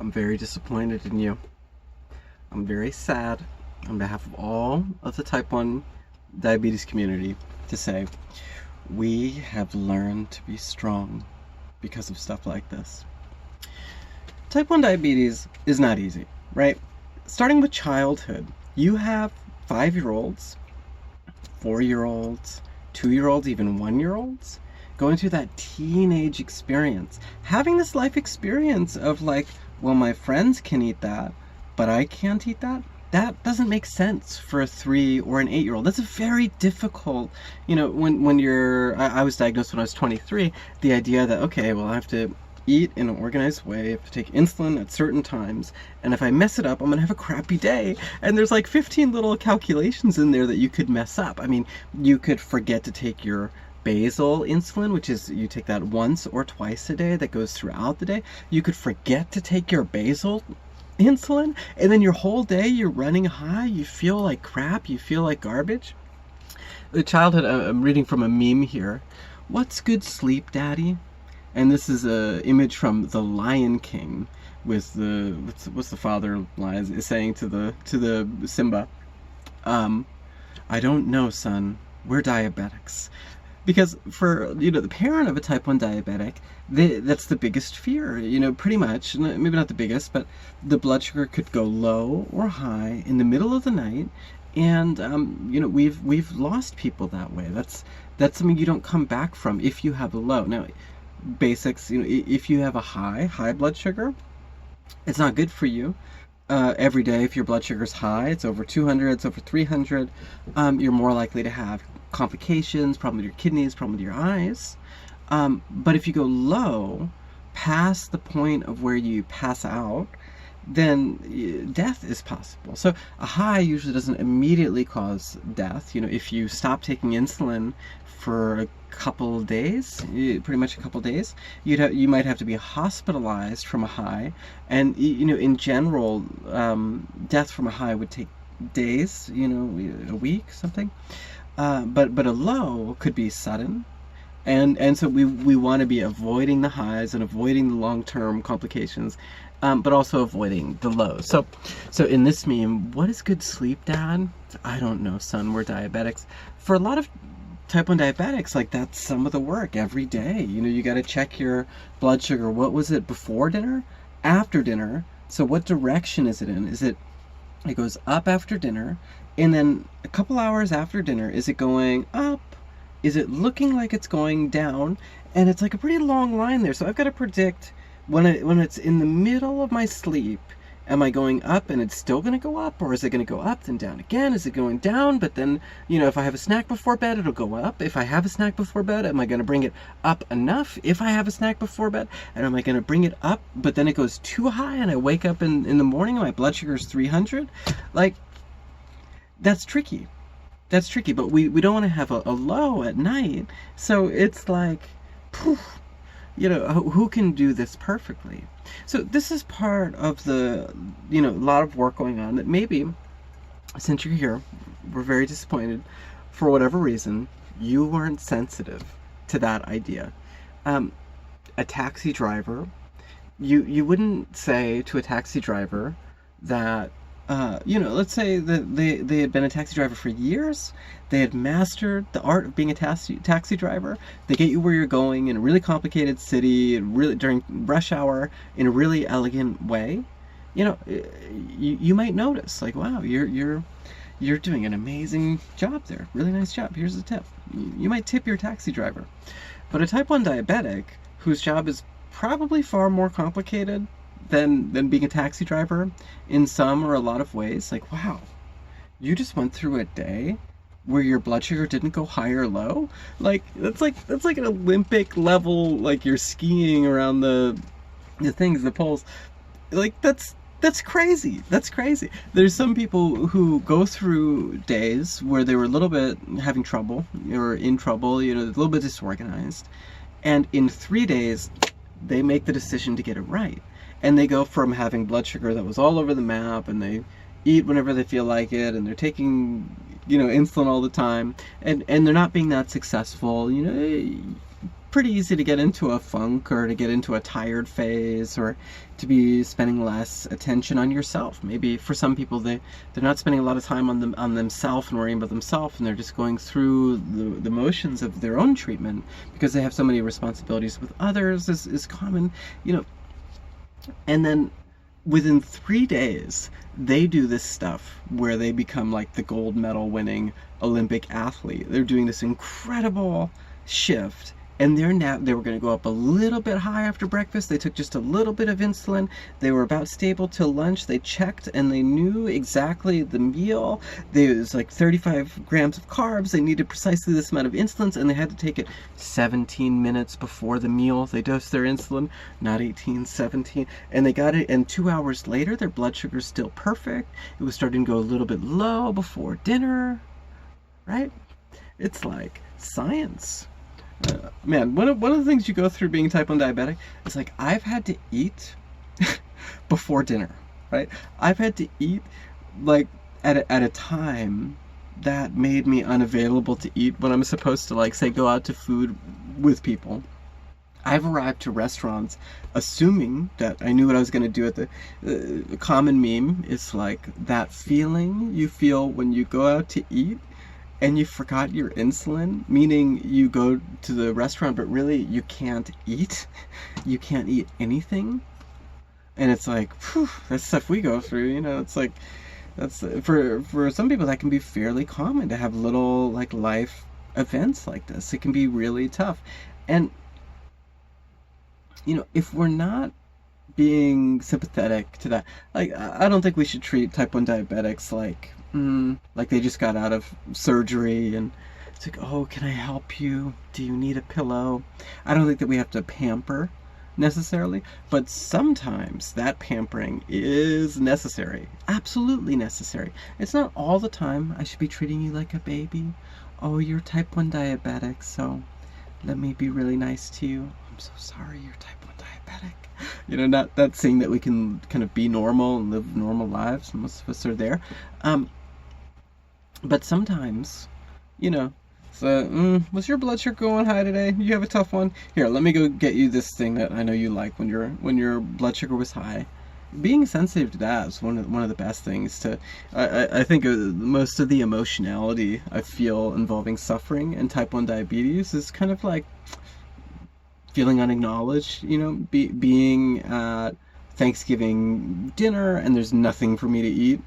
I'm very disappointed in you. I'm very sad on behalf of all of the type 1 diabetes community to say we have learned to be strong because of stuff like this. Type 1 diabetes is not easy, right? Starting with childhood, you have 5-year-olds, 4-year-olds, 2-year-olds, even 1-year-olds going through that teenage experience, having this life experience of like, well, my friends can eat that, but I can't eat that. That doesn't make sense for a 3 or an 8-year-old. That's a very difficult, when you're, I was diagnosed when I was 23, the idea that, okay, well, I have to eat in an organized way, I have to take insulin at certain times, and if I mess it up, I'm gonna have a crappy day. And there's like 15 little calculations in there that you could mess up. I mean, you could forget to take your basal insulin, which is you take that once or twice a day that goes throughout the day. You could forget to take your basal insulin, and then your whole day you're running high, you feel like crap, you feel like garbage. The childhood, I'm reading from a meme here. What's good sleep, daddy? And this is a image from The Lion King with the what's the father lion is saying to the Simba. I don't know, son. We're diabetics. Because for, the parent of a type 1 diabetic, that's the biggest fear, pretty much. Maybe not the biggest, but the blood sugar could go low or high in the middle of the night. And, we've lost people that way. That's something you don't come back from if you have a low. Now, basics, if you have a high blood sugar, it's not good for you. Every day, if your blood sugar is high, it's over 200, it's over 300, you're more likely to have complications, problem with your kidneys, problem with your eyes. But if you go low, past the point of where you pass out, then death is possible. So a high usually doesn't immediately cause death. If you stop taking insulin for a couple of days, pretty much a couple of days, you might have to be hospitalized from a high. And in general, death from a high would take days, a week, something. But a low could be sudden. And so we want to be avoiding the highs and avoiding the long-term complications, but also avoiding the lows. So in this meme, what is good sleep, Dad? I don't know, son, we're diabetics. For a lot of type 1 diabetics, like, that's some of the work every day. You got to check your blood sugar. What was it before dinner? After dinner? So what direction is it in? It goes up after dinner, and then a couple hours after dinner, is it going up? Is it looking like it's going down? And it's like a pretty long line there. So I've got to predict when it's in the middle of my sleep, am I going up and it's still going to go up? Or is it going to go up and down again? Is it going down? But then, if I have a snack before bed, it'll go up. If I have a snack before bed, am I going to bring it up enough if I have a snack before bed? And am I going to bring it up, but then it goes too high and I wake up in the morning and my blood sugar is 300? Like, that's tricky. That's tricky, but we don't want to have a low at night. So it's like, poof, who can do this perfectly? So this is part of the, a lot of work going on that maybe, since you're here, we're very disappointed, for whatever reason, you weren't sensitive to that idea. A taxi driver, you wouldn't say to a taxi driver that, let's say that they had been a taxi driver for years. They had mastered the art of being a taxi driver. They get you where you're going in a really complicated city, really during rush hour, in a really elegant way. You might notice, like, wow, you're doing an amazing job there. Really nice job. Here's a tip. You might tip your taxi driver. But a type 1 diabetic, whose job is probably far more complicated than being a taxi driver in some or a lot of ways, like, wow, you just went through a day where your blood sugar didn't go high or low. Like, that's like an Olympic level, like you're skiing around the poles. Like, that's crazy. That's crazy. There's some people who go through days where they were a little bit having trouble, or in trouble, a little bit disorganized, and in 3 days they make the decision to get it right. And they go from having blood sugar that was all over the map, and they eat whenever they feel like it, and they're taking, insulin all the time, and they're not being that successful. pretty easy to get into a funk or to get into a tired phase or to be spending less attention on yourself. Maybe for some people they're not spending a lot of time on themselves and worrying about themselves, and they're just going through the motions of their own treatment because they have so many responsibilities with others is common, you know. And then within 3 days they do this stuff where they become like the gold medal winning Olympic athlete. They're doing this incredible shift, and they were going to go up a little bit high after breakfast. They took just a little bit of insulin. They were about stable till lunch. They checked and they knew exactly the meal. There was like 35 grams of carbs. They needed precisely this amount of insulin, and they had to take it 17 minutes before the meal. They dosed their insulin, not 18, 17, and they got it, and 2 hours later their blood sugar's still perfect. It was starting to go a little bit low before dinner, right? It's like science. Man, one of the things you go through being type 1 diabetic is like, I've had to eat before dinner, right? I've had to eat like at a time that made me unavailable to eat when I'm supposed to, like, say, go out to food with people. I've arrived to restaurants assuming that I knew what I was going to do at the common meme is like that feeling you feel when you go out to eat and you forgot your insulin, meaning you go to the restaurant, but really you can't eat. You can't eat anything. And it's like, whew, that's stuff we go through, you know. It's like, that's for some people that can be fairly common to have little like life events like this. It can be really tough. And, you know, if we're not being sympathetic to that, like, I don't think we should treat type 1 diabetics like they just got out of surgery and it's like, oh, can I help you? Do you need a pillow? I don't think that we have to pamper necessarily, but sometimes that pampering is necessary. Absolutely necessary. It's not all the time. I should be treating you like a baby. Oh, you're type 1 diabetic, so let me be really nice to you. I'm so sorry you're type 1 diabetic. You know, not that saying that we can kind of be normal and live normal lives. Most of us are there. But sometimes, you know, so, was your blood sugar going high today? You have a tough one? Here, let me go get you this thing that I know you like when your blood sugar was high. Being sensitive to that is one of the best things to, I think most of the emotionality I feel involving suffering and type 1 diabetes is kind of like feeling unacknowledged, you know, being at Thanksgiving dinner and there's nothing for me to eat.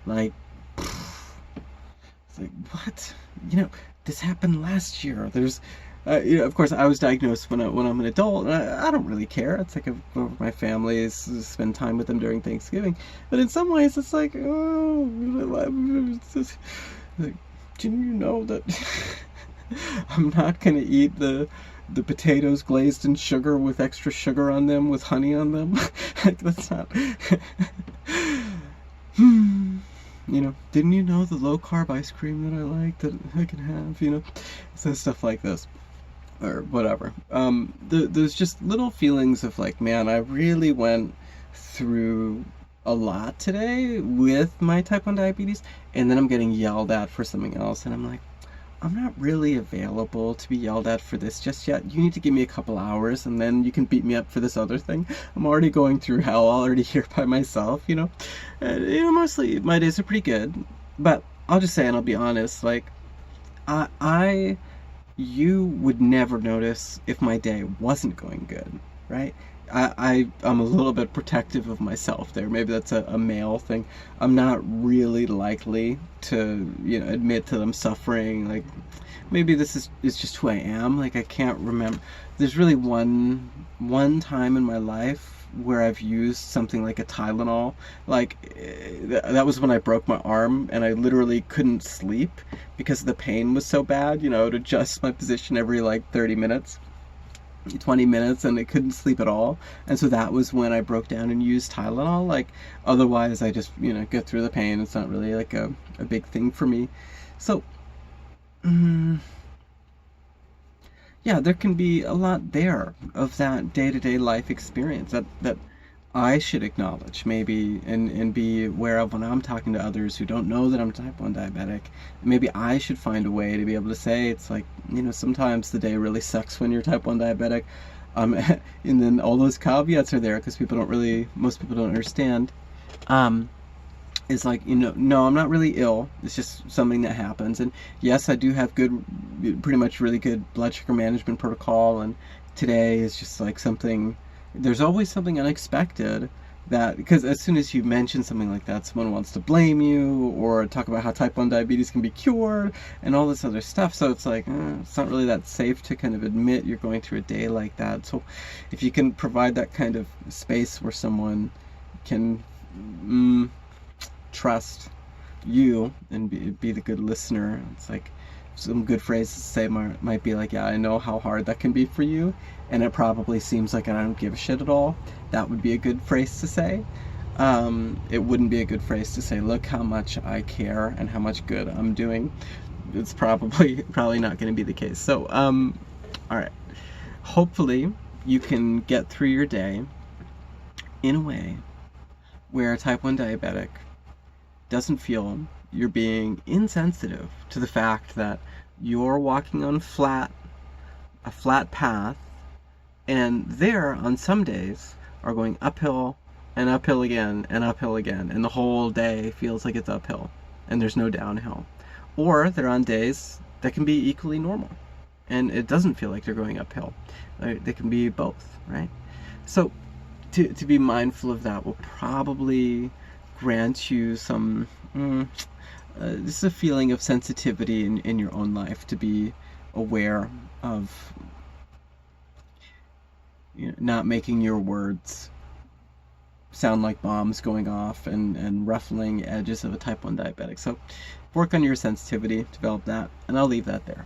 Like, it's like, what? You know, this happened last year. There's, you know, of course, I was diagnosed when I'm an adult, and I don't really care. It's like I go over my family, spend time with them during Thanksgiving. But in some ways, it's like, oh, like, didn't you know that I'm not gonna eat the potatoes glazed in sugar with extra sugar on them, with honey on them? Like, that's not. You know, didn't you know the low carb ice cream that I like that I can have, you know? So stuff like this, or whatever. There's just little feelings of like, man, I really went through a lot today with my type 1 diabetes, and then I'm getting yelled at for something else, and I'm like, I'm not really available to be yelled at for this just yet. You need to give me a couple hours and then you can beat me up for this other thing. I'm already going through hell already here by myself, you know. You know, mostly my days are pretty good, but I'll just say, and I'll be honest, like, you would never notice if my day wasn't going good, right? I'm a little bit protective of myself there. Maybe that's a male thing. I'm not really likely to, you know, admit that I'm suffering. Like, maybe this is just who I am. Like, I can't remember. There's really one time in my life where I've used something like a Tylenol. Like, that was when I broke my arm and I literally couldn't sleep because the pain was so bad. You know, I would adjust my position every like 30 minutes. 20 minutes and I couldn't sleep at all, and so that was when I broke down and used Tylenol. Like, otherwise I just, you know, get through the pain. It's not really like a big thing for me. So yeah, there can be a lot there of that day-to-day life experience that I should acknowledge maybe and be aware of when I'm talking to others who don't know that I'm type 1 diabetic. Maybe I should find a way to be able to say it's like, sometimes the day really sucks when you're type 1 diabetic. And then all those caveats are there because most people don't understand. Um, is like, no, I'm not really ill. It's just something that happens. And yes, I do have pretty much really good blood sugar management protocol. And today is just like there's always something unexpected because as soon as you mention something like that, someone wants to blame you or talk about how type 1 diabetes can be cured and all this other stuff. So it's like, it's not really that safe to kind of admit you're going through a day like that. So if you can provide that kind of space where someone can trust you and be the good listener. It's like some good phrases to say might be like, yeah, I know how hard that can be for you, and it probably seems like I don't give a shit at all. That would be a good phrase to say. It wouldn't be a good phrase to say, look how much I care and how much good I'm doing. It's probably not going to be the case. So, all right. Hopefully, you can get through your day in a way where a type 1 diabetic doesn't feel you're being insensitive to the fact that you're walking on a flat path, and there on some days are going uphill and uphill again and uphill again, and the whole day feels like it's uphill and there's no downhill. Or they're on days that can be equally normal and it doesn't feel like they're going uphill. They can be both, right? So to be mindful of that will probably grant you some just a feeling of sensitivity in your own life, to be aware of not making your words sound like bombs going off and ruffling edges of a type 1 diabetic. So work on your sensitivity, develop that, and I'll leave that there.